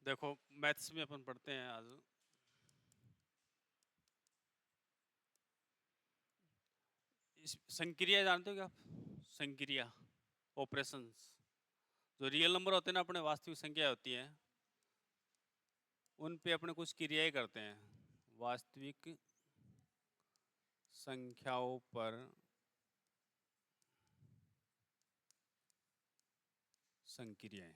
देखो मैथ्स में अपन पढ़ते हैं आज इस संक्रिया जानते हो क्या आप? संक्रिया ऑपरेशंस जो रियल नंबर होते हैं ना, अपने वास्तविक संख्या होती है, उन पे अपने कुछ क्रियाएं करते हैं। वास्तविक संख्याओं पर संक्रियाएं।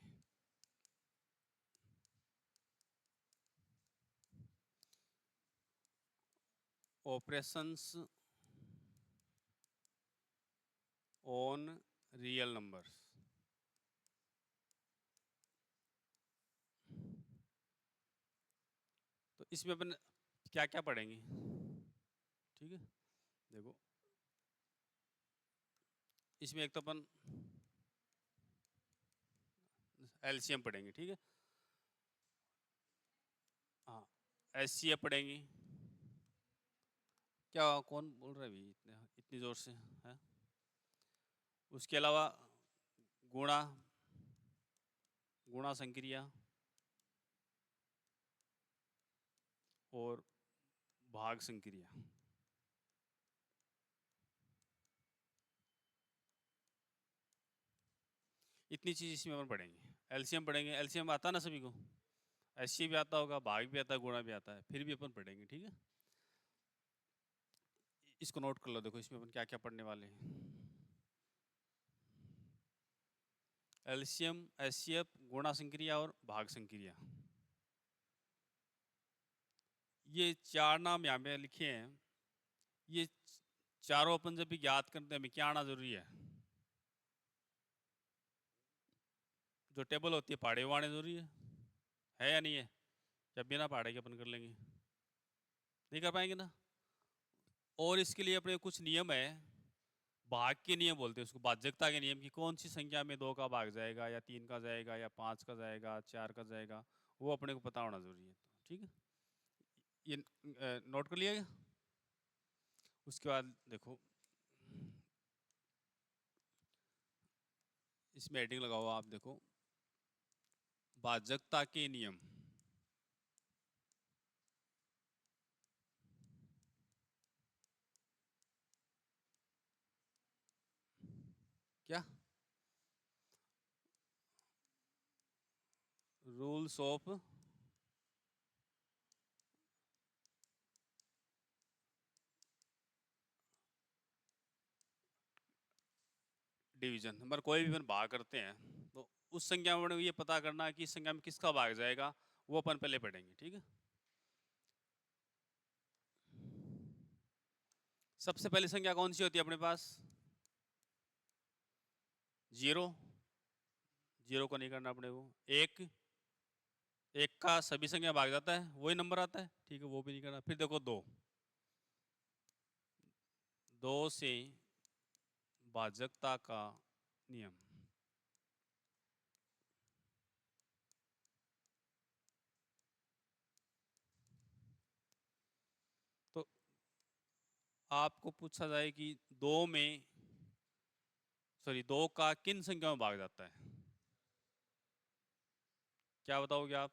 Operations on real numbers. तो इसमें अपन क्या क्या पढ़ेंगे, ठीक है? देखो इसमें एक तो अपन एलसीएम पढ़ेंगे, ठीक है? हाँ, एचसीएफ पढ़ेंगे। क्या कौन बोल रहा है अभी इतने इतनी जोर से है? उसके अलावा गुणा गुणा संक्रिया और भाग संक्रिया। इतनी चीज इसमें अपन पढ़ेंगे। एलसीएम पढ़ेंगे, एलसीएम आता ना सभी को, एचसी भी आता होगा, भाग भी आता है, गुणा भी आता है, फिर भी अपन पढ़ेंगे, ठीक है? इसको नोट कर लो। देखो इसमें अपन क्या क्या पढ़ने वाले हैं। एलसीएम, एचसीएफ, गुणा संक्रिया और भाग संक्रिया, ये चार नाम यहाँ पे लिखे हैं। ये चारों अपन जब भी याद करते हैं, हमें क्या आना जरूरी है? जो टेबल होती है पहाड़े वो आने जरूरी है या नहीं है? या बिना पहाड़े के अपन कर लेंगे? नहीं कर पाएंगे ना। और इसके लिए अपने कुछ नियम है, भाग के नियम बोलते हैं उसको, भाज्यता के नियम, की कौन सी संख्या में 2 का भाग जाएगा या 3 का जाएगा या 5 का जाएगा, 4 का जाएगा, वो अपने को पता होना जरूरी है। तो ठीक है, ये नोट कर लिया गया। उसके बाद देखो इसमें हेडिंग लगाओ आप, देखो भाज्यता के नियम। क्या? Rules of division. नंबर कोई भी अपन भाग करते हैं तो उस संख्या में ये पता करना कि इस संख्या में किसका भाग जाएगा, वो अपन पहले पढ़ेंगे, ठीक है? सबसे पहली संख्या कौन सी होती है अपने पास? जीरो। जीरो को नहीं करना अपने को। एक, एक का सभी संख्या भाग जाता है, वही नंबर आता है, ठीक है, वो भी नहीं करना। फिर देखो दो, दो से भाजकता का नियम। तो आपको पूछा जाए कि दो में सॉरी दो का किन संख्या में भाग जाता है, क्या बताओगे आप?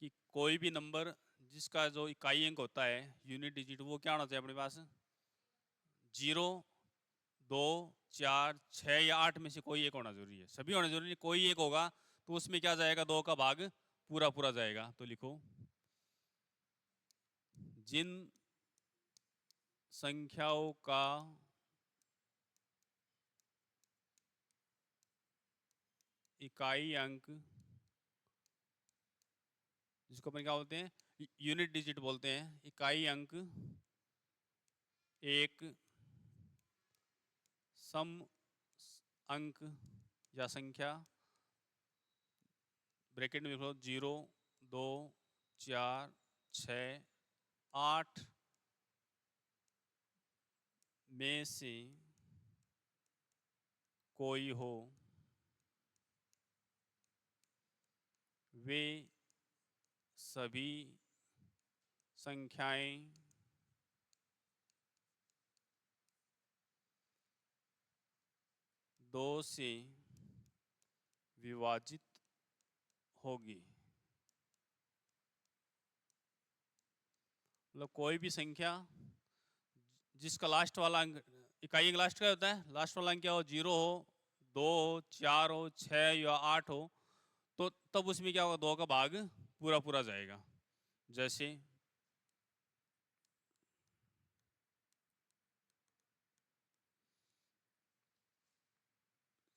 कि कोई भी नंबर जिसका जो इकाई अंक होता है, यूनिट डिजिट, वो क्या होना चाहिए अपने पास? जीरो, दो, चार, छः या आठ में से कोई एक होना जरूरी है। सभी होना जरूरी है, कोई एक होगा तो उसमें क्या जाएगा? दो का भाग पूरा पूरा जाएगा। तो लिखो, जिन संख्याओं का इकाई अंक, जिसको अपन क्या बोलते हैं? यूनिट डिजिट बोलते हैं, इकाई अंक एक सम अंक या संख्या, ब्रैकेट में लिखो, जीरो, दो, चार, छ, आठ में से कोई हो, वे सभी संख्याएं दो से विभाजित होगी। मतलब कोई भी संख्या जिसका लास्ट वाला अंक, इकाई अंक लास्ट का होता है, लास्ट वाला अंक क्या हो, 0 हो, 2 हो, 4 हो, 6 या 8 हो, तो तब उसमें क्या होगा, 2 का भाग पूरा पूरा जाएगा। जैसे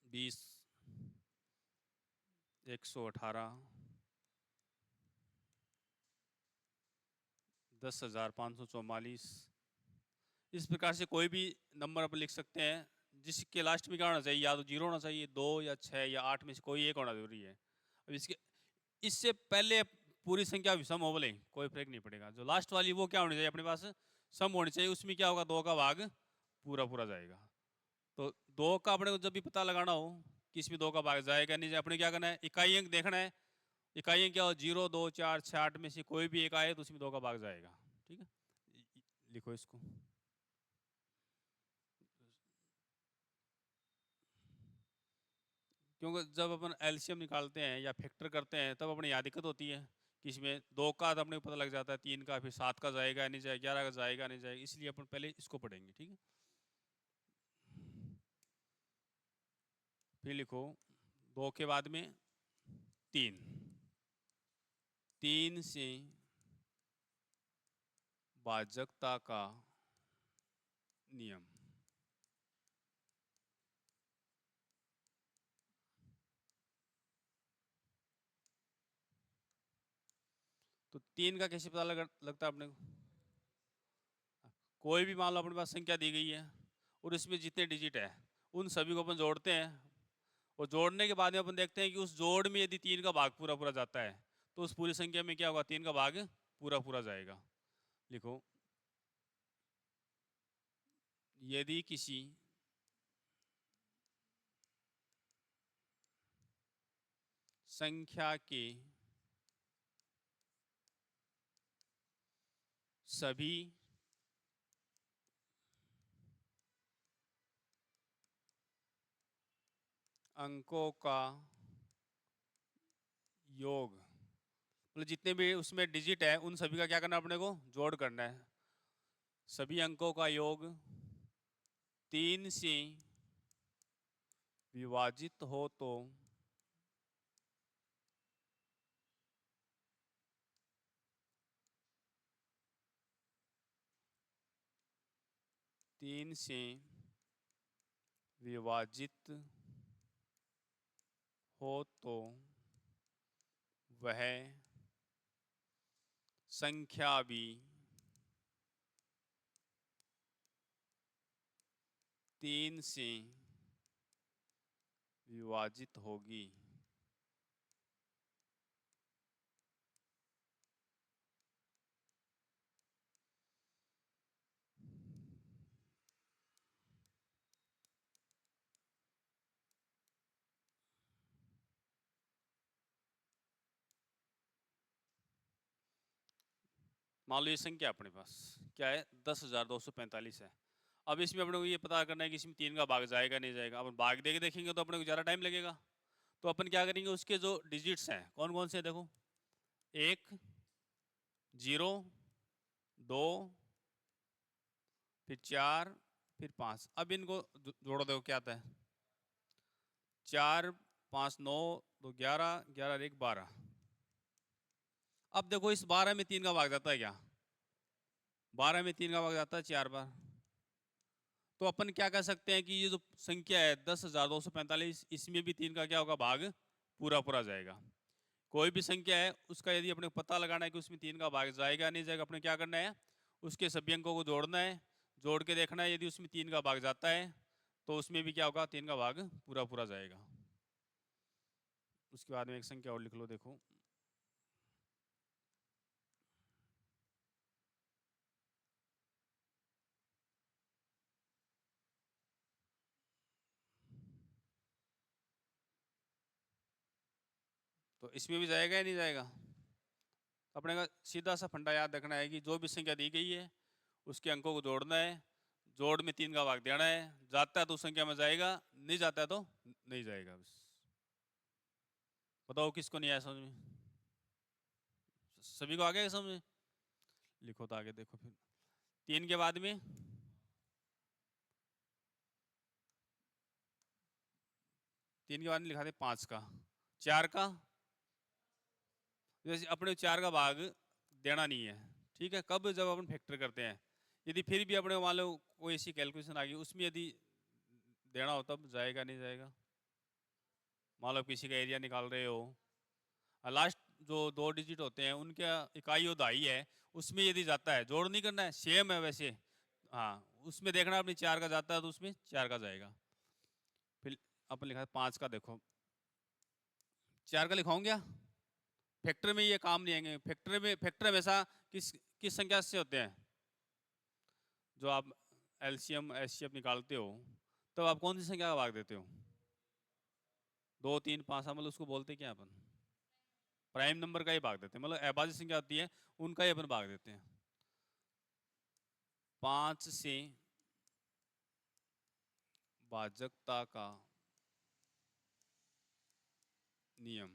20, 118, 10,544। इस प्रकार से कोई भी नंबर आप लिख सकते हैं जिसके लास्ट में क्या होना चाहिए, या तो 0 होना चाहिए, 2 या 6 या 8 में से कोई एक होना जरूरी है। अब इसके इससे पहले पूरी संख्या विषम हो बोले कोई फर्क नहीं पड़ेगा, जो लास्ट वाली वो क्या होनी चाहिए अपने पास, सम होनी चाहिए। उसमें क्या होगा, 2 का भाग पूरा पूरा जाएगा। तो 2 का अपने को जब भी पता लगाना हो कि इसमें 2 का भाग जाएगा नहीं जाए, अपने क्या करना है, इकाई अंक देखना है। इकाई अंक क्या हो, 0, 2, 4, 6, 8 में से कोई भी एक आए तो उसमें 2 का भाग जाएगा। ठीक है, लिखो इसको। क्योंकि जब अपन एलसीएम निकालते हैं या फैक्टर करते हैं तब अपने यहाँ दिक्कत होती है कि इसमें 2 का तो अपने को पता लग जाता है, 3 का, फिर 7 का जाएगा नहीं जाएगा, 11 का जाएगा नहीं जाएगा, इसलिए अपन पहले इसको पढ़ेंगे। ठीक है, फिर लिखो 2 के बाद में 3, 3 से भाजकता का नियम। तो 3 का कैसे पता लगता है अपने को, कोई भी मान लो अपने पास संख्या दी गई है और इसमें जितने डिजिट है उन सभी को अपन जोड़ते हैं, और जोड़ने के बाद में अपन देखते हैं कि उस जोड़ में यदि 3 का भाग पूरा पूरा जाता है तो उस पूरी संख्या में क्या होगा, 3 का भाग पूरा पूरा जाएगा। लिखो, यदि किसी संख्या के सभी अंकों का योग, मतलब जितने भी उसमें डिजिट है उन सभी का क्या करना है, अपने को जोड़ करना है। सभी अंकों का योग 3 से विभाजित हो तो 3 से विभाजित हो तो वह संख्या भी 3 से विभाजित होगी। मान लो ये संख्या अपने पास क्या है, 10,245 है। अब इसमें अपने को ये पता करना है कि इसमें 3 का भाग जाएगा नहीं जाएगा। अपन भाग दे के देखेंगे तो अपने को ज़्यादा टाइम लगेगा, तो अपन क्या करेंगे, उसके जो डिजिट्स हैं कौन कौन से हैं, देखो 1, 0, 2, फिर 4, फिर 5। अब इनको जोड़ो, देखो क्या आता है, 4, 5, 9, 2, 11, 11, 1, 12। अब देखो इस 12 में 3 का भाग जाता है क्या, 12 में 3 का भाग जाता है 4 बार। तो अपन क्या कह सकते हैं कि ये जो संख्या है 10,245, इसमें भी 3 का क्या होगा, भाग पूरा पूरा जाएगा। कोई भी संख्या है उसका यदि अपने को पता लगाना है कि उसमें 3 का भाग जाएगा नहीं जाएगा, अपने क्या करना है, उसके सभी अंकों को जोड़ना है, जोड़ के देखना है, यदि उसमें 3 का भाग जाता है तो उसमें भी क्या होगा, 3 का भाग पूरा पूरा जाएगा। उसके बाद में एक संख्या और लिख लो, देखो तो इसमें भी जाएगा या नहीं जाएगा। अपने का सीधा सा फंडा याद रखना है कि जो भी संख्या दी गई है उसके अंकों को जोड़ना है, जोड़ में 3 का भाग देना है, जाता है तो उस संख्या में जाएगा, नहीं जाता है तो नहीं जाएगा। बस बताओ किसको नहीं आया समझ में, सभी को आ गया समझ में। लिखो तो आगे देखो फिर 3 के बाद में 3 के बाद में लिखा थे 5 का, 4 का, जैसे अपने 4 का भाग देना नहीं है, ठीक है। कब? जब अपन फैक्टर करते हैं। यदि फिर भी अपने मान लो कोई ऐसी कैलकुलेशन आ गई उसमें यदि देना हो तब जाएगा नहीं जाएगा। मान लो किसी का एरिया निकाल रहे हो, लास्ट जो 2 डिजिट होते हैं उनका इकाई और दहाई है, उसमें यदि जाता है, जोड़ नहीं करना है, सेम है वैसे, हाँ उसमें देखना अपनी 4 का जाता है तो उसमें 4 का जाएगा। फिर अपन लिखा है 5 का, देखो 4 का लिखाऊं क्या? फैक्टर में ये काम नहीं आएंगे। फैक्टर हमेशा किस संख्या से होते हैं? जो आप एलसीएम एचसीएफ निकालते हो तब आप कौन सी संख्या का भाग देते हो? 2 3 5, मतलब उसको बोलते क्या अपन? प्राइम नंबर का ही भाग देते हैं, मतलब अभाज्य संख्या होती है उनका ही अपन भाग देते हैं। 5 से भाजकता का नियम।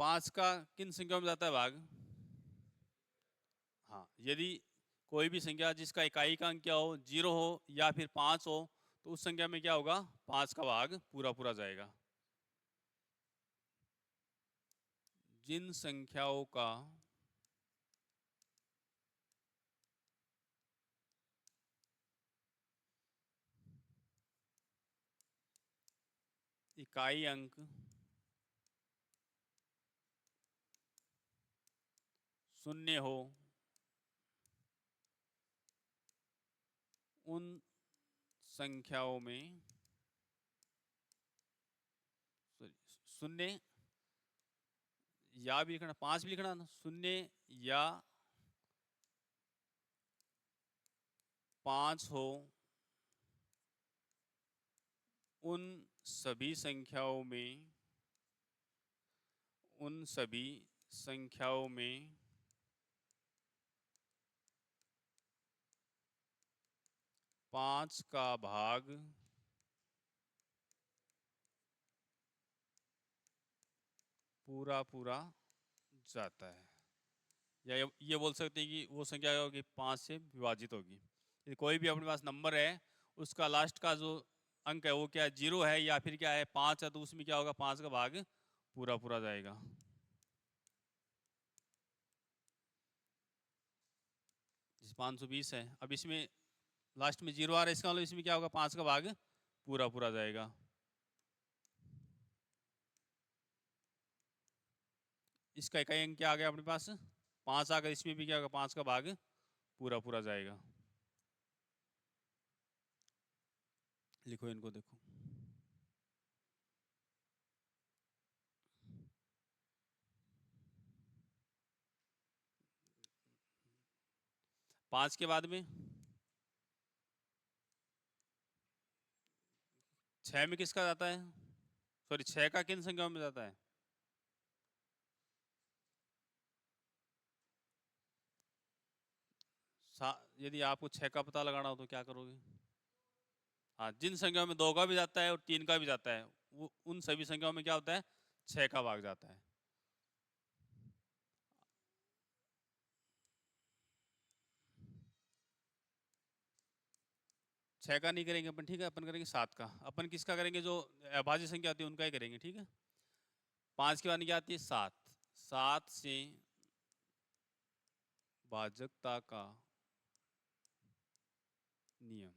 पांच का किन संख्याओं में जाता है भाग? हाँ, यदि कोई भी संख्या जिसका इकाई का अंक क्या हो, 0 हो या फिर 5 हो, तो उस संख्या में क्या होगा? 5 का भाग पूरा पूरा जाएगा। जिन संख्याओं का इकाई अंक 0 हो, उन संख्याओं में 0 या भी लिखना, 5 भी लिखना ना, 0 या 5 हो, उन सभी संख्याओं में 5 का भाग पूरा पूरा जाता है। या ये बोल सकते हैं कि वो संख्या क्या होगी? 5 से विभाजित होगी। यदि कोई भी अपने पास नंबर है, उसका लास्ट का जो अंक है वो क्या है? 0 है या फिर क्या है? 5 है, तो उसमें क्या होगा? 5 का भाग पूरा पूरा जाएगा। जिस 520 है, अब इसमें लास्ट में 0 आ रहा है, इसका मतलब इसमें क्या होगा? 5 का भाग पूरा पूरा जाएगा। इसका इकाई अंक क्या आ गया अपने पास? 5 आ गया, इसमें भी क्या होगा? 5 का भाग पूरा पूरा जाएगा। लिखो इनको, देखो 5 के बाद में 6 में किसका जाता है? सॉरी, 6 का किन संख्याओं में जाता है? यदि आपको 6 का पता लगाना हो तो क्या करोगे? हाँ, जिन संख्याओं में 2 का भी जाता है और 3 का भी जाता है, वो उन सभी संख्याओं में क्या होता है? 6 का भाग जाता है। छह का नहीं करेंगे अपन, ठीक है, अपन करेंगे 7 का। अपन किसका करेंगे? जो अभाज्य संख्या आती है उनका ही करेंगे, ठीक है। 5 की बात क्या आती है? 7। 7 से भाजकता का नियम।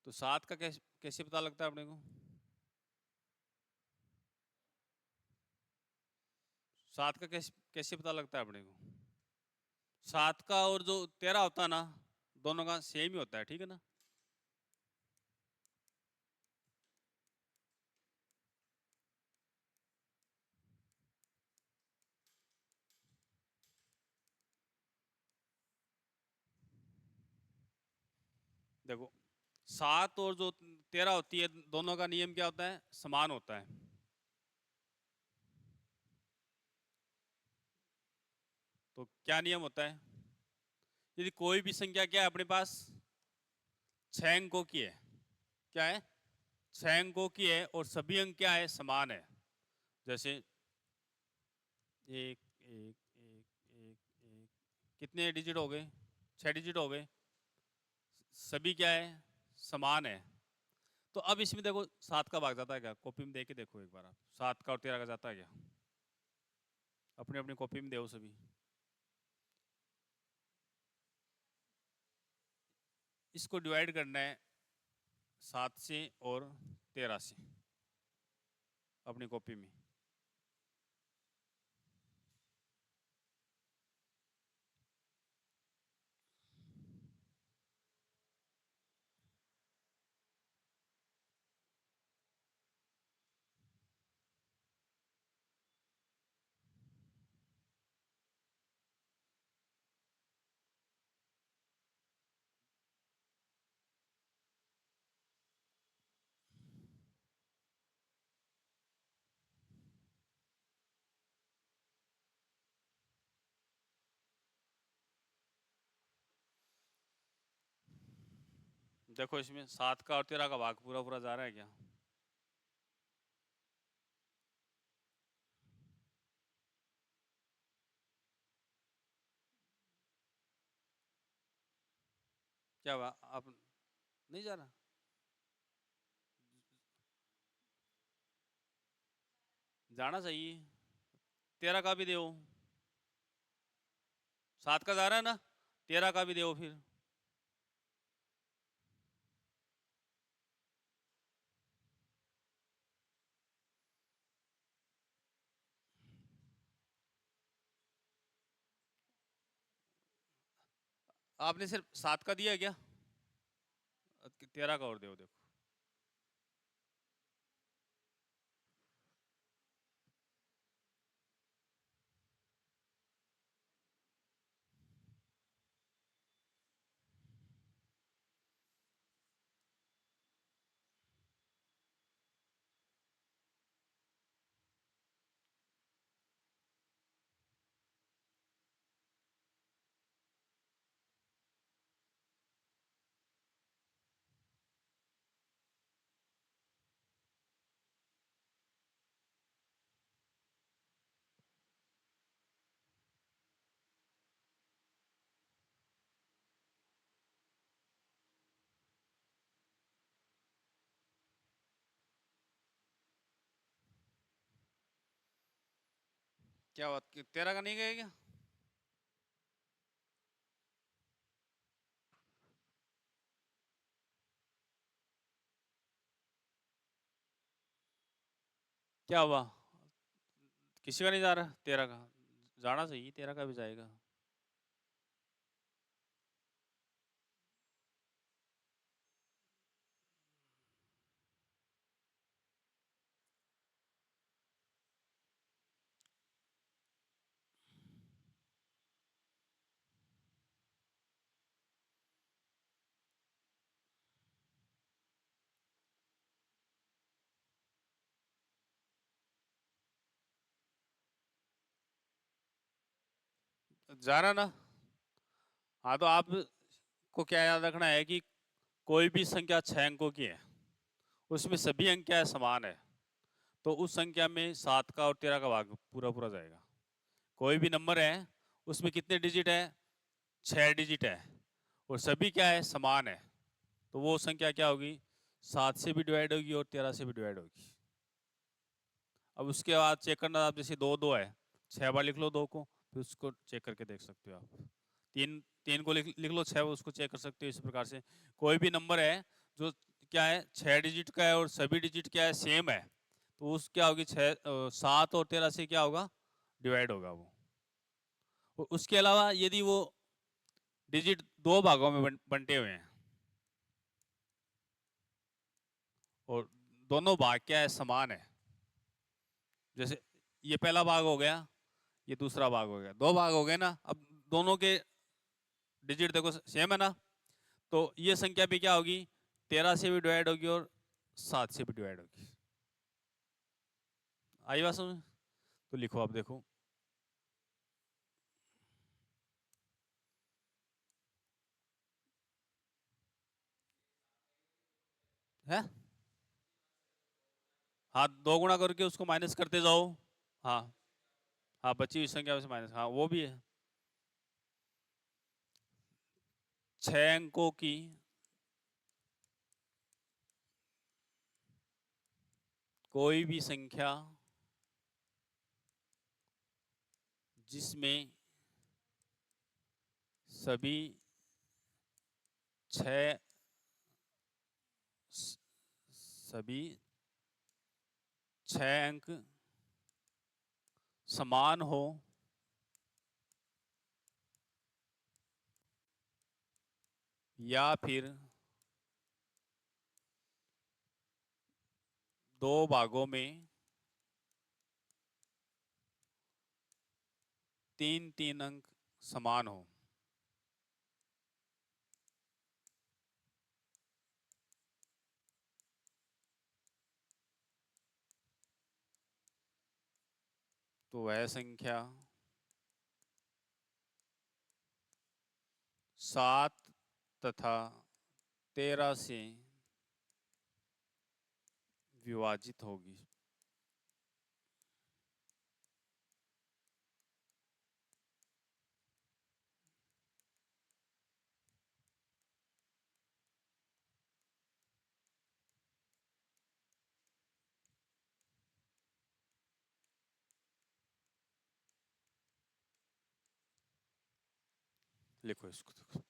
तो 7 का कैसे पता लगता है अपने को? 7 का कैसे पता लगता है अपने को? 7 का और जो 13 होता है ना, दोनों का सेम ही होता है, ठीक है ना। देखो 7 और जो 13 होती है, दोनों का नियम क्या होता है? समान होता है। तो क्या नियम होता है, यदि कोई भी संख्या क्या है अपने पास 6 अंकों की है, क्या है 6 अंकों की है और सभी अंक क्या है समान है, जैसे एक एक एक एक एक कितने डिजिट हो गए 6 डिजिट हो गए, सभी क्या है समान है। तो अब इसमें देखो 7 का भाग जाता है क्या, कॉपी में देख के देखो एक बार आप, 7 का और 13 का जाता है क्या, अपनी अपनी कॉपी में दो सभी। इसको डिवाइड करना है 7 से और 13 से अपनी कॉपी में। देखो इसमें 7 का और 13 का भाग पूरा पूरा जा रहा है क्या, क्या हुआ आप नहीं जा रहा, जाना चाहिए। 13 का भी दो, 7 का जा रहा है ना, 13 का भी दो फिर। आपने सिर्फ 7 का दिया है क्या, 13 का और दो देखो। क्या बात, 13 का नहीं गया क्या, क्या हुआ, किसी का नहीं जा रहा, 13 का जाना चाहिए, 13 का भी जाएगा। जा रहा ना, हाँ तो आपको क्या याद रखना है कि कोई भी संख्या 6 अंकों की है, उसमें सभी अंक क्या है समान है, तो उस संख्या में 7 का और 13 का भाग पूरा पूरा जाएगा। कोई भी नंबर है उसमें कितने डिजिट है, 6 डिजिट है और सभी क्या है समान है, तो वो संख्या क्या होगी 7 से भी डिवाइड होगी और 13 से भी डिवाइड होगी। अब उसके बाद चेक करना, आप जैसे 2 2 है, 6 बार लिख लो 2 को, फिर उसको चेक करके देख सकते हो आप। 3 3 को लिख लो 6, उसको चेक कर सकते हो। इस प्रकार से कोई भी नंबर है जो क्या है 6 डिजिट का है और सभी डिजिट क्या है सेम है, तो उस क्या होगी 7 और 13 से क्या होगा डिवाइड होगा वो। और उसके अलावा यदि वो डिजिट 2 भागों में बंटे हुए हैं और दोनों भाग क्या है समान है, जैसे ये पहला भाग हो गया, ये दूसरा भाग हो गया, 2 भाग हो गए ना, अब दोनों के डिजिट देखो सेम है ना, तो ये संख्या भी क्या होगी 13 से भी डिवाइड होगी और 7 से भी डिवाइड होगी। आई बात समझ, तो लिखो आप देखो है। हाँ, 2 गुणा करके उसको माइनस करते जाओ। हाँ हाँ, बची हुई संख्या से माइनस, हाँ वो भी है। 6 अंकों की कोई भी संख्या जिसमें सभी 6 सभी 6 अंक समान हो या फिर 2 भागों में 3-3 अंक समान हो। तो वह संख्या 7 तथा 13 से विभाजित होगी। लिखो इसको देखो।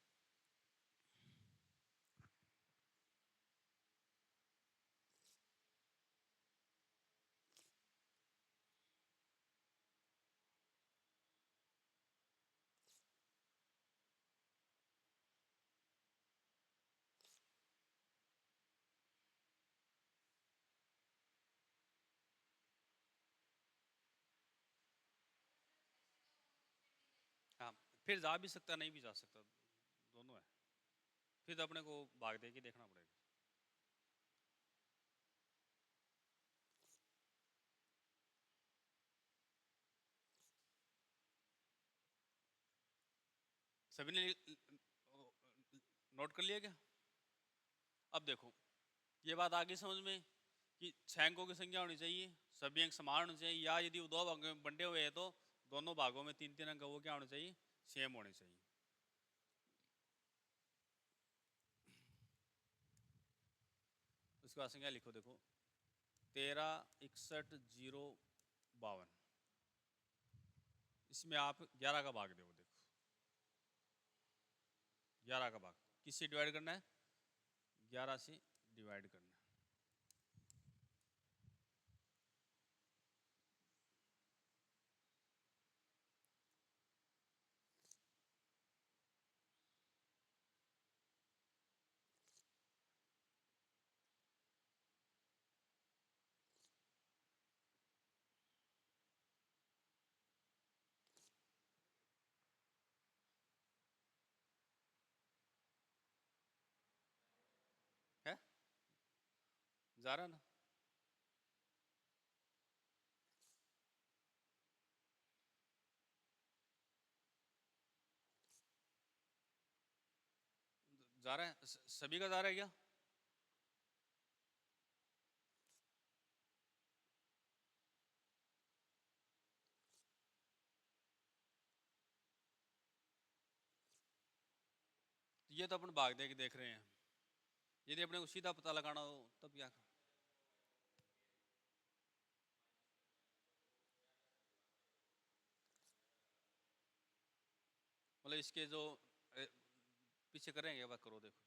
हाँ, फिर जा भी सकता नहीं भी जा सकता, दोनों है। फिर अपने को भाग दे के देखना पड़ेगा। सभी ने नोट कर लिया क्या? अब देखो, ये बात आगे समझ में कि 6 अंकों की संख्या होनी चाहिए, सभी अंक समान होने चाहिए, या यदि वो 2 भागों में बंटे हुए हैं तो दोनों भागों में 3-3 अंक वो क्या होने चाहिए, सेम होने चाहिए। उसके बाद संख्या लिखो देखो, 13, 61, 0, 52। इसमें आप 11 का भाग दो। देखो 11 का भाग किससे डिवाइड करना है? 11 से डिवाइड करना है। है, जा रहा ना? जा रहा है, सभी का जा रहा है क्या? ये तो अपन भाग दे के देख रहे हैं। यदि अपने को सीधा पता लगाना हो तब क्या कर? मतलब इसके जो पीछे करेंगे वह करो, देखो।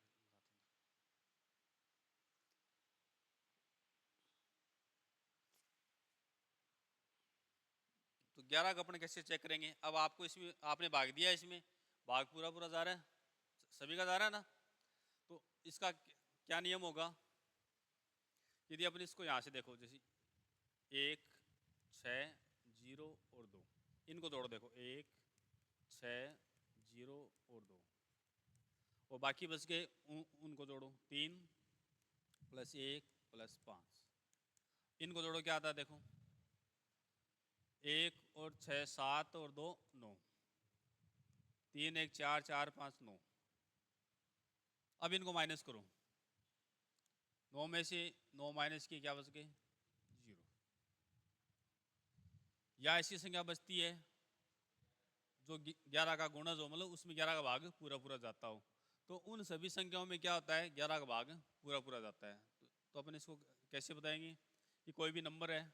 तो 11 का अपन कैसे चेक करेंगे? अब आपको इसमें आपने भाग दिया, इसमें भाग पूरा पूरा जा रहा है, सभी का जा रहा है ना? तो इसका क्या नियम होगा? यदि अपन इसको यहाँ से देखो, जैसे 1, 6, 0 और 2, इनको जोड़ो। देखो 1, 6, 0 और 2, और बाकी बच गए उनको जोड़ो। 3 + 1 + 5, इनको जोड़ो, क्या आता है देखो? 1 और 6 7 और 2 9, 3 1 4 4 5 9। अब इनको माइनस करो, 9 में से 9 माइनस की क्या बच गए? 0। या ऐसी संख्या बचती है जो 11 का गुणज हो, मतलब उसमें 11 का भाग पूरा पूरा जाता हो। तो उन सभी संख्याओं में क्या होता है? 11 का भाग पूरा पूरा जाता है। तो अपन इसको कैसे बताएंगे कि कोई भी नंबर है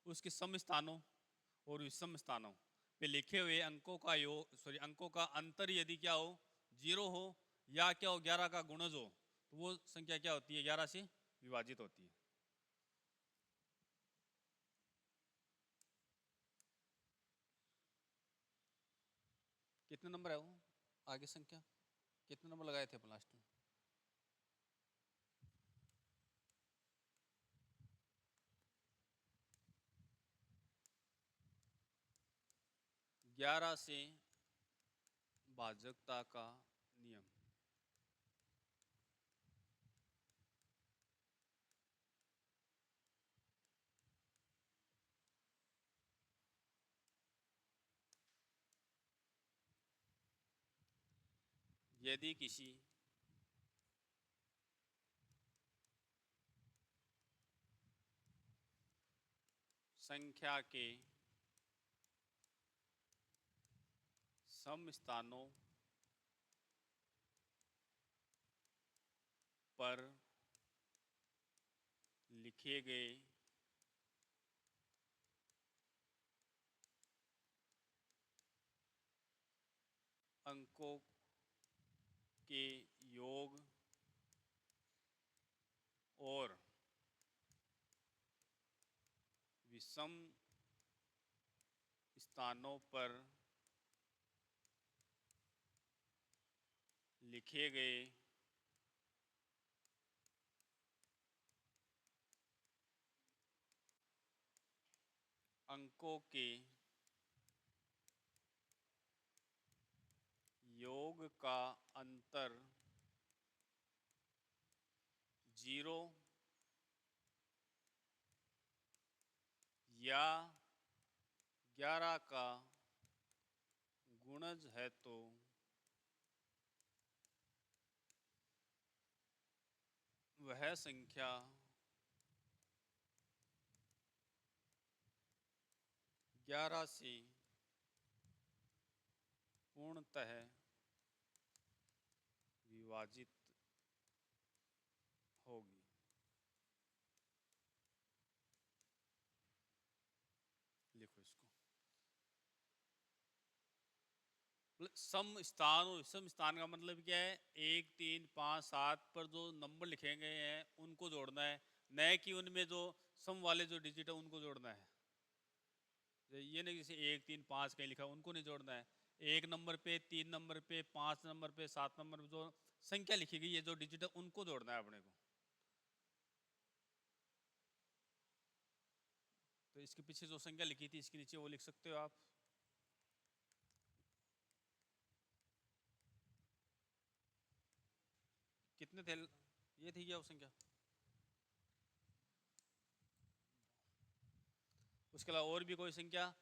उसके सम स्थानों और विषम स्थानों पे लिखे हुए अंकों का योग, सॉरी, अंकों का अंतर यदि क्या हो? 0 हो, या क्या हो? 11 का गुणज हो, तो वो संख्या क्या होती है? 11 से विभाजित होती है। कितने नंबर है वो आगे संख्या? कितने नंबर लगाए थे अपन लास्ट में? 11 से भाजकता का नियम। यदि किसी संख्या के सम स्थानों पर लिखे गए अंकों के योग और विषम स्थानों पर लिखे गए अंकों के योग का अंतर 0 या 11 का गुणज है तो वह संख्या 11 से पूर्णतः विभाजित होगी। लिखो इसको। सम स्थान और विषम स्थान का मतलब क्या है? 1, 3, 5, 7 पर जो नंबर लिखे गए हैं उनको जोड़ना है, न कि उनमें जो सम वाले जो डिजिट है उनको जोड़ना है। ये नहीं जैसे 1, 3, 5 कहीं लिखा उनको नहीं जोड़ना है। 1 नंबर पे, 3 नंबर पे, 5 नंबर पे, 7 नंबर पे जो संख्या लिखी गई है, जो डिजिट है, उनको जोड़ना है अपने को। तो इसके पीछे जो संख्या लिखी थी इसके नीचे वो लिख सकते हो आप। कितने थे? ये थी क्या वो संख्या? उसके अलावा और भी कोई संख्या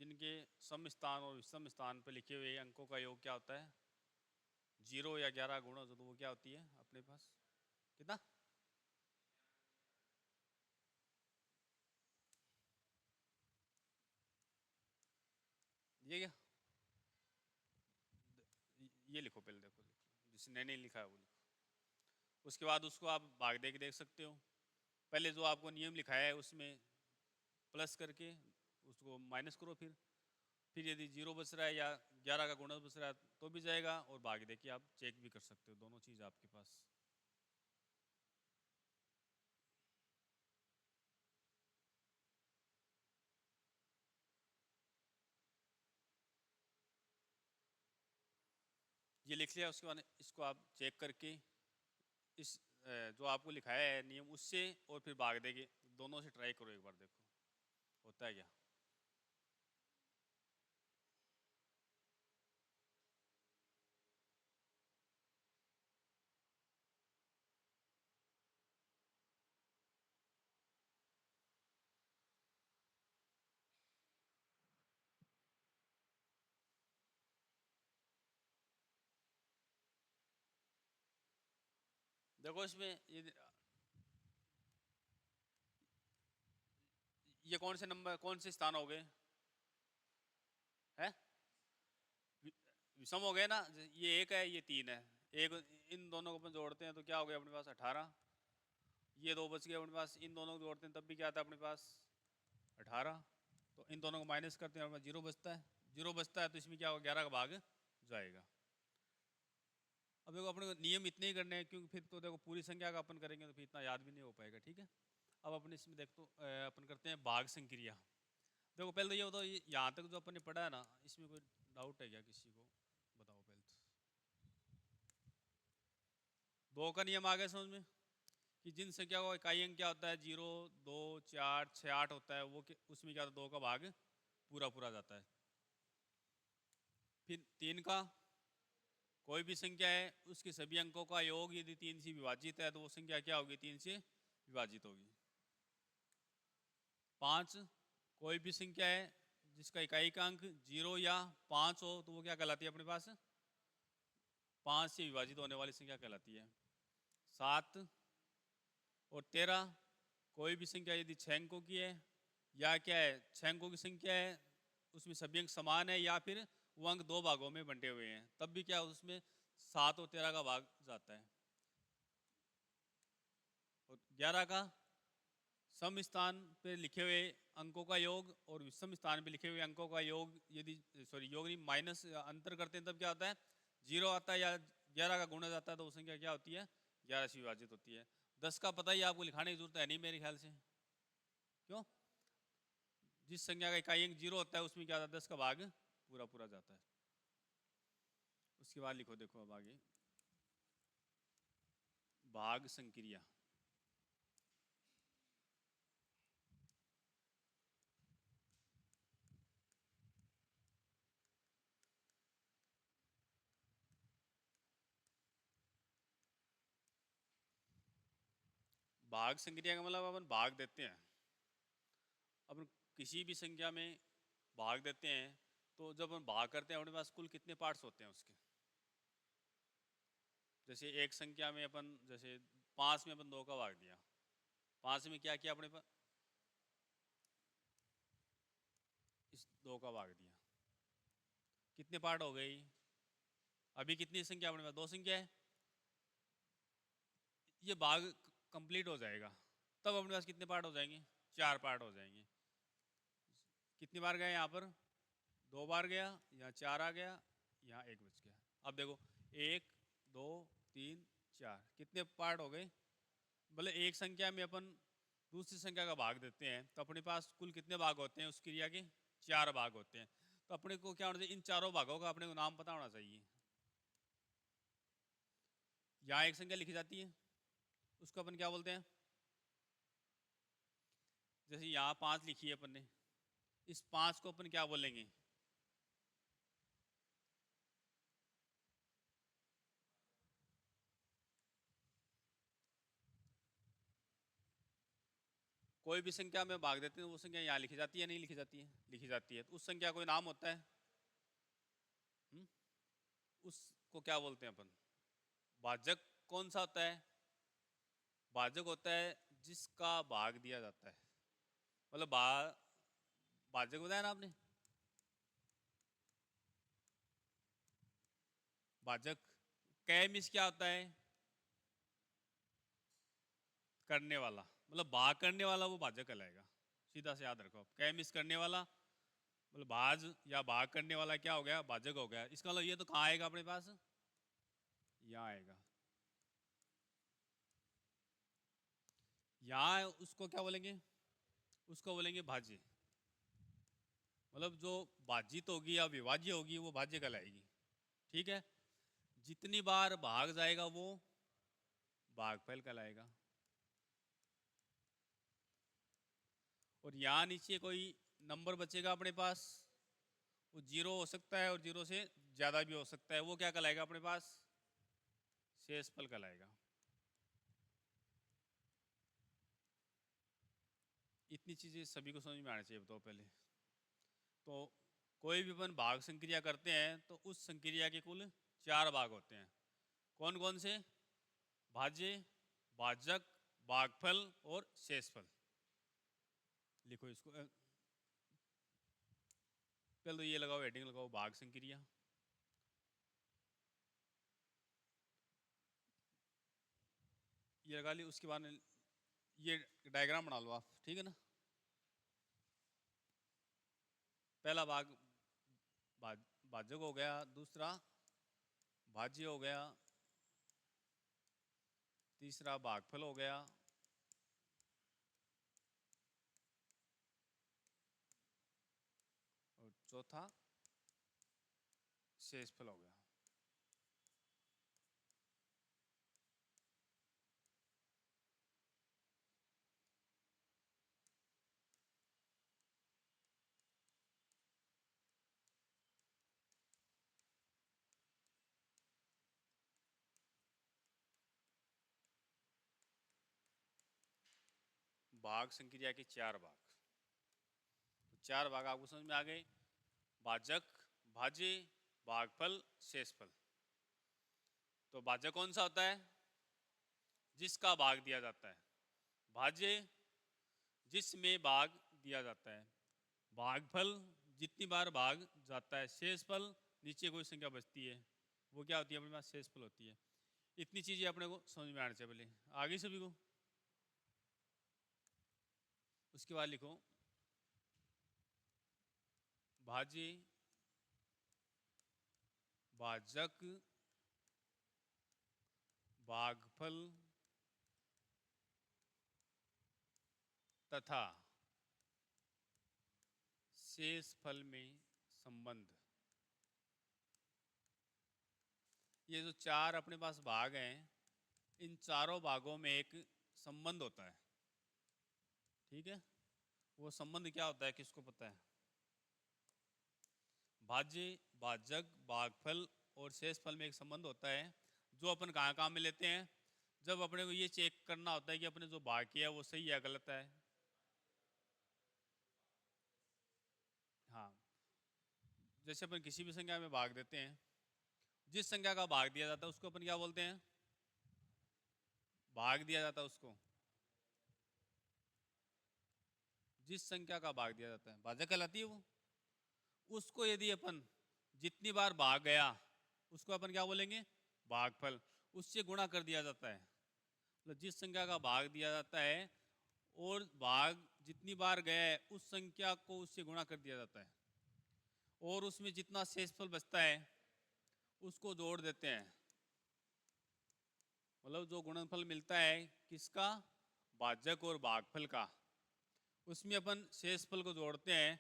जिनके सम स्थान और विषम स्थान पर लिखे हुए अंकों का योग क्या होता है? 0 या 11 गुणा तो वो क्या होती है अपने पास? कितना? ये क्या? ये लिखो पहले, देखो लिखो जिसने नहीं लिखा है वो लिखो। उसके बाद उसको आप भाग दे के देख सकते हो। पहले जो आपको नियम लिखाया है उसमें प्लस करके उसको माइनस करो, फिर यदि 0 बच रहा है या 11 का गुणज बच रहा है तो भी जाएगा, और भाग दे के आप चेक भी कर सकते हो। दोनों चीज़ आपके पास। ये लिख लिया, उसके बाद इसको आप चेक करके इस जो आपको लिखाया है नियम उससे और फिर भाग देंगे, दोनों से ट्राई करो एक बार, देखो होता है क्या। देखो इसमें ये कौन से नंबर, कौन से स्थान हो गए है? विषम हो गए ना, ये 1 है ये 3 है, एक इन दोनों को अपन जोड़ते हैं तो क्या हो गया अपने पास 18, ये 2 बच गए अपने पास, इन दोनों को जोड़ते हैं तब भी क्या आता है अपने पास 18, तो इन दोनों को माइनस करते हैं अपने पास 0 बचता है, 0 बचता है तो इसमें क्या होगा 11 का भाग जाएगा। अब देखो अपने को नियम इतने ही करने हैं क्योंकि फिर तो देखो पूरी संख्या का अपन करेंगे तो फिर इतना याद भी नहीं हो पाएगा, ठीक है। अब अपन इसमें देख तो अपन करते हैं भाग संक्रिया। देखो पहले तो ये बताओ, यहाँ तक जो अपन ने पढ़ा है ना, इसमें कोई डाउट है क्या किसी को? बताओ पहले तो। 2 का नियम आ गया समझ में कि जिन संख्या का इकाई अंक क्या होता है 0, 2, 4, 6, 8 होता है, वो उसमें क्या होता है 2 का भाग पूरा पूरा जाता है। फिर 3 का, कोई भी संख्या है उसके सभी अंकों का योग यदि 3 से विभाजित है तो वो संख्या क्या होगी 3 से विभाजित होगी। 5, कोई भी संख्या है जिसका इकाई का अंक 0 या 5 हो तो वो क्या कहलाती है अपने पास 5 से विभाजित होने वाली संख्या कहलाती है। 7 और 13, कोई भी संख्या यदि 6 अंकों की है या क्या है 6 अंकों की संख्या है, उसमें सभी अंक समान है या फिर वो अंक 2 भागों में बंटे हुए हैं, तब भी क्या उसमें 7 और 13 का भाग जाता है। और 11 का, सम स्थान पे लिखे हुए अंकों का योग और विषम स्थान पे लिखे हुए अंकों का योग यदि योग नहीं माइनस अंतर करते हैं तब क्या होता है 0 आता है, या 11 का गुणा जाता है तो वो संख्या क्या होती है 11 से विभाजित होती है। 10 का पता ही आपको लिखाने की जरूरत है नहीं मेरे ख्याल से, क्यों? जिस संख्या का इकाई अंक 0 होता है उसमें क्या होता है 10 का भाग पूरा पूरा जाता है। उसके बाद लिखो, देखो अब आगे भाग संक्रिया। भाग संक्रिया का मतलब अपन भाग देते हैं, अपन किसी भी संख्या में भाग देते हैं तो जब हम भाग करते हैं अपने पास कुल कितने पार्ट्स होते हैं उसके। जैसे एक संख्या में अपन जैसे 5 में अपन 2 का भाग दिया, 5 में क्या किया अपने पास इस 2 का भाग दिया, कितने पार्ट हो गई? अभी कितनी संख्या अपने पास 2 संख्या है, ये भाग कंप्लीट हो जाएगा तब अपने पास कितने पार्ट हो जाएंगे 4 पार्ट हो जाएंगे। कितनी बार गए यहाँ पर 2 बार गया, यहाँ 4 आ गया, यहाँ 1 बच गया। अब देखो 1, 2, 3, 4 कितने पार्ट हो गए? भले एक संख्या में अपन दूसरी संख्या का भाग देते हैं तो अपने पास कुल कितने भाग होते हैं उस क्रिया के 4 भाग होते हैं। तो अपने को क्या होना चाहिए इन चारों भागों का अपने को नाम पता होना चाहिए। यहाँ एक संख्या लिखी जाती है उसको अपन क्या बोलते हैं, जैसे यहाँ 5 लिखी है अपन ने, इस 5 को अपन क्या बोलेंगे? कोई भी संख्या में भाग देते हैं वो संख्या यहाँ लिखी जाती है नहीं लिखी जाती है? लिखी जाती है। तो उस संख्या कोई नाम होता है, उसको क्या बोलते हैं अपन? भाजक। कौन सा होता है? भाजक होता है जिसका भाग दिया जाता है, मतलब भाजक बताया ना आपने, भाजक। कैमिस क्या होता है? करने वाला, मतलब भाग करने वाला वो भाजक कहलाएगा। सीधा से याद रखो, कैमिस करने वाला मतलब भाज या भाग करने वाला क्या हो गया भाजक हो गया। इसका मतलब ये तो कहाँ आएगा अपने पास, यहाँ आएगा। यहाँ उसको क्या बोलेंगे? उसको बोलेंगे भाज्य, मतलब जो भाजित होगी या विभाज्य होगी वो भाज्य कहलाएगी, ठीक है। जितनी बार भाग जाएगा वो भागफल कहलाएगा। और यहाँ नीचे कोई नंबर बचेगा अपने पास, वो 0 हो सकता है और 0 से ज़्यादा भी हो सकता है, वो क्या कहलाएगा अपने पास? शेषफल कहलाएगा। इतनी चीज़ें सभी को समझ में आनी चाहिए। बताओ पहले तो कोई भी अपन भाग संक्रिया करते हैं तो उस संक्रिया के कुल 4 भाग होते हैं। कौन कौन से? भाज्य, भाजक, भागफल और शेषफल। लिखो इसको। पहले तो ये लगाओ, हेडिंग लगाओ भाग संक्रिया। ये लगा ली। उसके बाद ये डायग्राम बना लो आप, ठीक है ना। पहला भाग भाजक हो गया, दूसरा भाज्य हो गया, तीसरा भागफल हो गया, और चौथा शेषफल हो गया। भाग संक्रिया के चार भाग। तो चार भाग आपको समझ में आ गए। भाजक, भाज्य, भागफल, शेषफल। तो भाजक कौन सा होता है? जिसका भाग दिया जाता है। भाज्य जिसमें भाग दिया जाता है। भागफल जितनी बार भाग जाता है। शेषफल नीचे कोई संख्या बचती है, वो क्या होती है अपने पास? शेषफल होती है। इतनी चीजें अपने को समझ में आनी चाहिए पहले। आगे सभी को। उसके बाद लिखो भाज्य, भाजक, भागफल तथा शेषफल में संबंध। ये जो चार अपने पास भाग हैं, इन चारों भागों में एक संबंध होता है, ठीक है। वो संबंध क्या होता है, किसको पता है? भाज्य, भाजक, भागफल और शेषफल में एक संबंध होता है, जो अपन कहाँ कहाँ में लेते हैं? जब अपने को ये चेक करना होता है कि अपने जो भाग किया है वो सही है गलत है। हाँ, जैसे अपन किसी भी संख्या में भाग देते हैं, जिस संख्या का भाग दिया जाता है उसको अपन क्या बोलते हैं? भाग दिया जाता है उसको। जिस संख्या का भाग दिया जाता है भाजक कहलाती है वो। उसको यदि अपन जितनी बार भाग गया उसको अपन क्या बोलेंगे? भागफल। उससे गुणा कर दिया जाता है। मतलब जिस संख्या का भाग दिया जाता है और भाग जितनी बार गया है उस संख्या को उससे गुणा कर दिया जाता है, और उसमें जितना शेषफल बचता है उसको जोड़ देते हैं। मतलब जो गुणनफल मिलता है किसका? भाजक और भागफल का, उसमें अपन शेषफल को जोड़ते हैं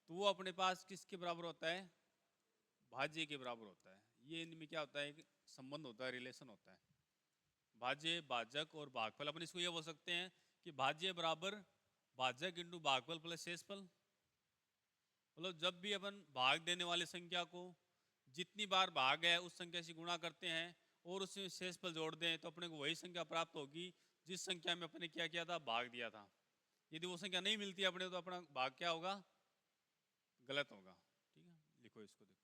तो वो अपने पास किसके बराबर होता है? भाज्य के बराबर होता है। ये इनमें क्या होता है? एक संबंध होता है, रिलेशन होता है। भाज्य, भाजक और भागफल। अपन इसको ये बोल सकते हैं कि भाज्य बराबर भाजक इंटू भागफल प्लस शेषफल। मतलब जब भी अपन भाग देने वाली संख्या को जितनी बार भाग है उस संख्या से गुणा करते हैं और उसमें शेषफल जोड़ दें तो अपने को वही संख्या प्राप्त होगी जिस संख्या में अपने क्या किया था? भाग दिया था। यदि वो संख्या नहीं मिलती अपने तो अपना भाग क्या होगा? गलत होगा। ठीक है, लिखो इसको। देखो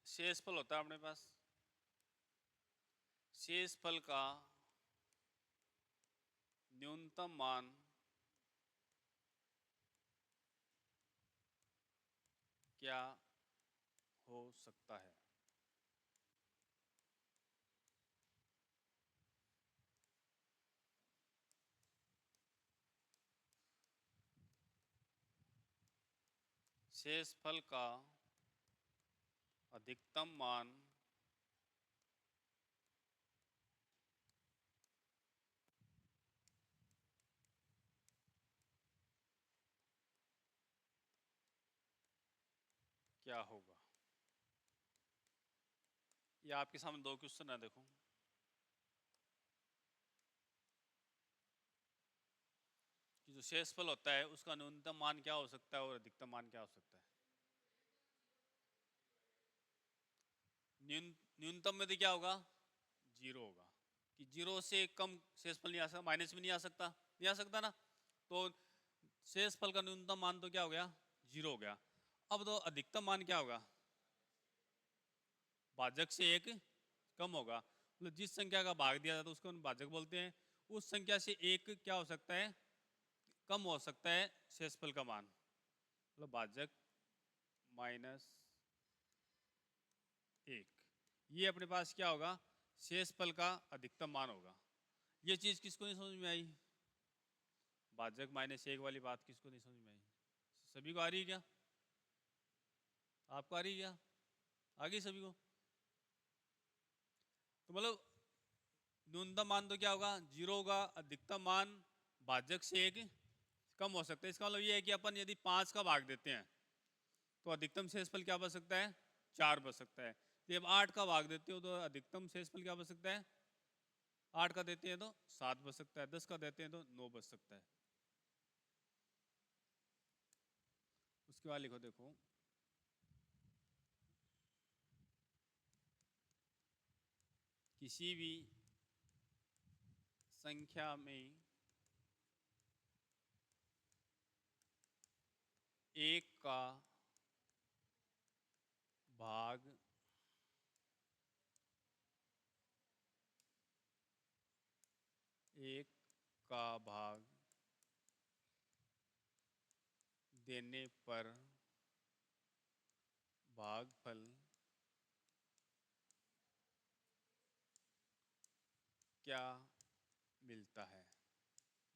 शेषफल होता है अपने पास। शेषफल का न्यूनतम मान क्या हो सकता है? शेषफल का अधिकतम मान क्या होगा? ये आपके सामने दो क्वेश्चन है, देखो। कि जो शेषफल होता है उसका न्यूनतम मान क्या हो सकता है और अधिकतम मान क्या हो सकता है। न्यूनतम में तो क्या होगा, जीरो होगा। कि जीरो से कम शेषफल नहीं आ सकता, माइनस भी नहीं आ सकता, नहीं आ सकता ना। तो शेषफल का न्यूनतम मान तो क्या हो गया, जीरो हो गया। अब तो अधिकतम मान क्या होगा, भाजक से एक कम होगा। मतलब जिस संख्या का भाग दिया जाता है उसको हम भाजक बोलते हैं। उस संख्या से एक क्या हो सकता है, कम हो सकता है शेषफल का मान। मतलब भाजक माइनस एक, ये अपने पास क्या होगा, शेषफल का अधिकतम मान होगा। ये चीज किसको नहीं समझ में आई, भाजक माइनस एक वाली बात किसको नहीं समझ में आई। सभी को आ रही है क्या, आपको आ रही है क्या, आ गई सभी को। तो मतलब न्यूनतम मान तो क्या होगा, जीरो होगा। अधिकतम मान भाजक से एक कम हो सकता है। इसका मतलब ये है कि अपन यदि 5 का भाग देते हैं तो अधिकतम शेषफल क्या बच सकता है, 4 बच सकता है। जब 8 का भाग देते हो तो अधिकतम शेषफल क्या बच सकता है, 8 का देते हैं तो 7 बच सकता है, 10 का देते हैं तो 9 बच सकता है। उसके बाद लिखो, देखो किसी भी संख्या में एक का भाग एक का भाग देने पर भागफल क्या मिलता है,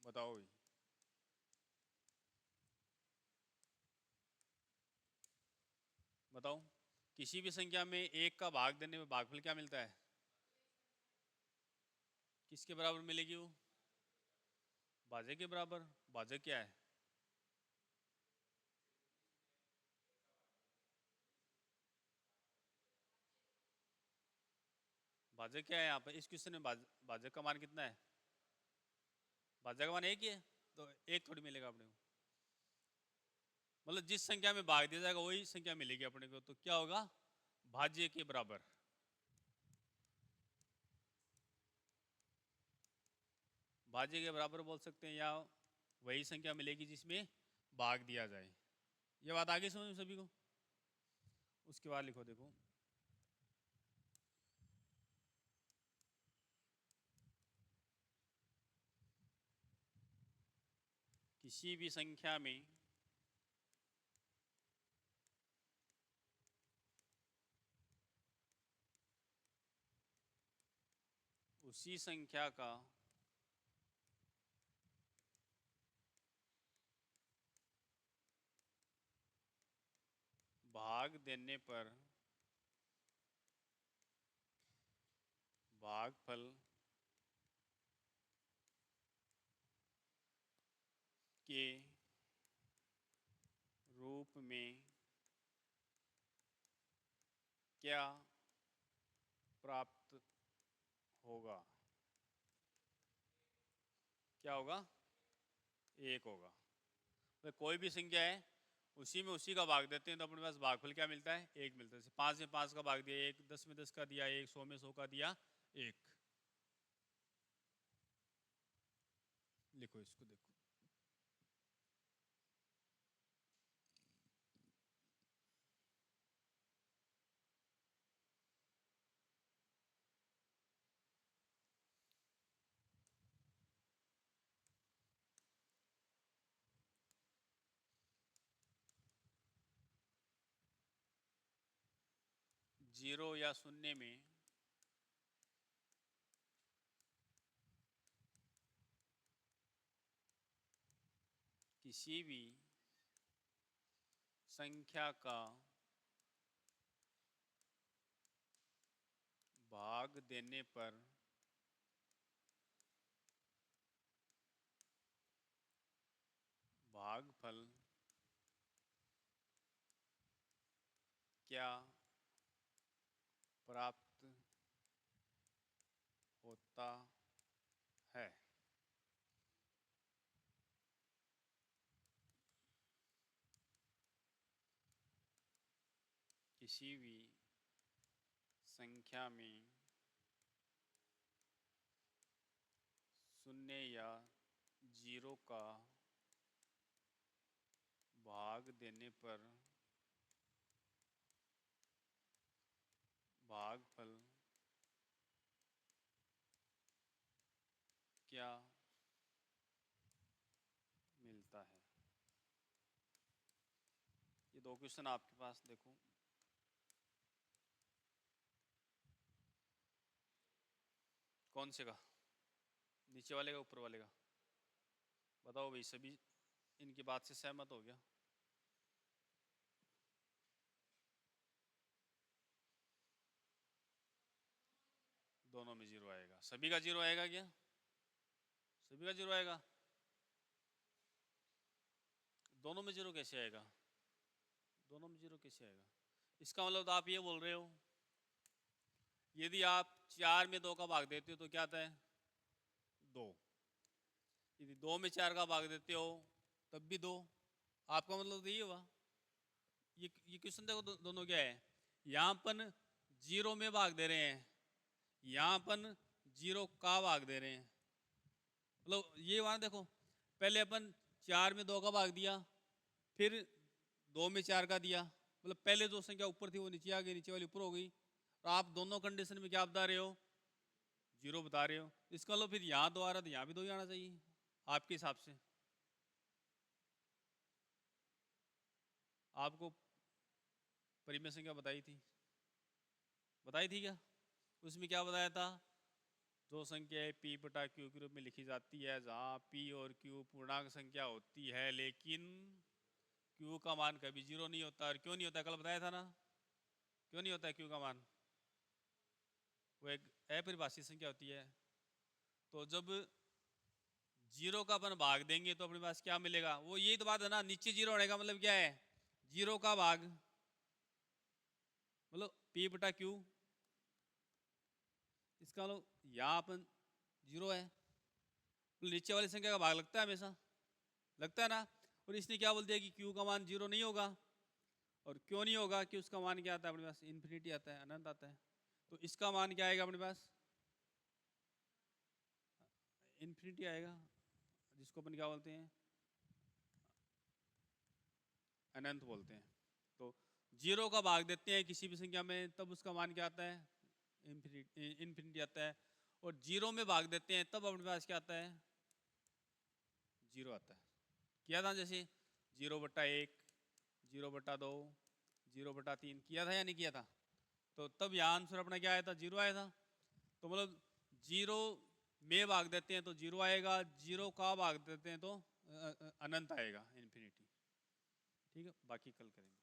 बताओ। बताओ, किसी भी संख्या में एक का भाग देने में भागफल क्या मिलता है, किसके बराबर मिलेगी वो, भाजक के बराबर। भाजक क्या है, भाजक क्या है यहाँ पर इस क्वेश्चन में, भाजक का मान कितना है, भाजक का मान एक ही है, तो एक थोड़ी मिलेगा अपने को। मतलब जिस संख्या में भाग दिया जाएगा वही संख्या मिलेगी अपने को, तो क्या होगा, भाज्य के बराबर। भाज्य के बराबर बोल सकते हैं, या वही संख्या मिलेगी जिसमें भाग दिया जाए। ये बात आगे समझ में सभी को। उसके बाद लिखो, देखो किसी भी संख्या में उसी संख्या का भाग देने पर भागफल के रूप में क्या प्राप्त होगा, क्या होगा, एक होगा। तो कोई भी संख्या है उसी में उसी का भाग देते हैं तो अपने पास भागफल क्या मिलता है, एक मिलता है। 5 में 5 का भाग दिया एक, 10 में 10 का दिया एक, 100 में 100 का दिया एक। लिखो इसको, देखो जीरो या शून्य में किसी भी संख्या का भाग देने पर भागफल क्या प्राप्त होता है। किसी भी संख्या में शून्य या जीरो का भाग देने पर भागफल क्या मिलता है। ये दो क्वेश्चन आपके पास देखो। कौन से का? नीचे वाले का ऊपर वाले का? बताओ भाई, सभी इनकी बात से सहमत हो गया? दोनों में जीरो आएगा। सभी का जीरो आएगा क्या? सभी का जीरो आएगा। दोनों में जीरो कैसे आएगा? दोनों में जीरो कैसे आएगा? इसका मतलब तो आप ये बोल रहे हो, यदि आप 4 में 2 का भाग देते हो तो क्या आता है? 2। यदि 2 में 4 का भाग देते हो तब भी 2। आपका मतलब तो ये हुआ। ये क्वेश्चन देखो, दोनों क्या है? यहाँ अपन जीरो में भाग दे रहे हैं, यहाँ अपन जीरो का भाग दे रहे हैं। मतलब ये वहाँ देखो, पहले अपन 4 में 2 का भाग दिया, फिर 2 में 4 का दिया। मतलब पहले जो संख्या ऊपर थी वो नीचे आ गई, नीचे वाली ऊपर हो गई। और आप दोनों कंडीशन में क्या बता रहे हो? जीरो बता रहे हो। इसका लो फिर यहाँ 2 आ रहा तो यहाँ भी 2 ही आना चाहिए आपके हिसाब से। आपको परिमेय संख्या बताई थी क्या? उसमें क्या बताया था? जो संख्या पी बटा क्यू के रूप में लिखी जाती है, जहाँ पी और क्यू पूर्णांक संख्या होती है, लेकिन क्यू का मान कभी जीरो नहीं होता। और क्यों नहीं होता? कल बताया था ना, क्यों नहीं होता है क्यू का मान? वो एक अपरिभाषित संख्या होती है। तो जब जीरो का अपन भाग देंगे तो अपने पास क्या मिलेगा? वो यही तो बात है ना, नीचे जीरो होने का मतलब क्या है? जीरो का भाग, मतलब पी बटा क्यू। इसका मतलब यहाँ अपन जीरो है, नीचे वाली संख्या का भाग लगता है, हमेशा लगता है ना। और इसने क्या बोल दिया कि क्यू का मान जीरो नहीं होगा। और क्यों नहीं होगा? कि उसका मान क्या आता है अपने पास? इन्फिनिटी आता है, अनंत आता है। तो इसका मान क्या आएगा अपने पास? इन्फिनिटी आएगा, जिसको अपन क्या बोलते हैं? अनंत बोलते हैं। तो जीरो का भाग देते हैं किसी भी संख्या में तब उसका मान क्या आता है? इन्फिनिटी आता है। और जीरो में भाग देते हैं तब अपने पास क्या आता है? जीरो आता है। किया था जैसे 0/1, 0/2, 0/3 किया था या नहीं किया था? तो तब यहाँ आंसर अपना क्या आया था? जीरो आया था। तो मतलब जीरो में भाग देते हैं तो जीरो आएगा, जीरो का भाग देते हैं तो अनंत आएगा, इन्फिनिटी। ठीक है, बाकी कल करेंगे।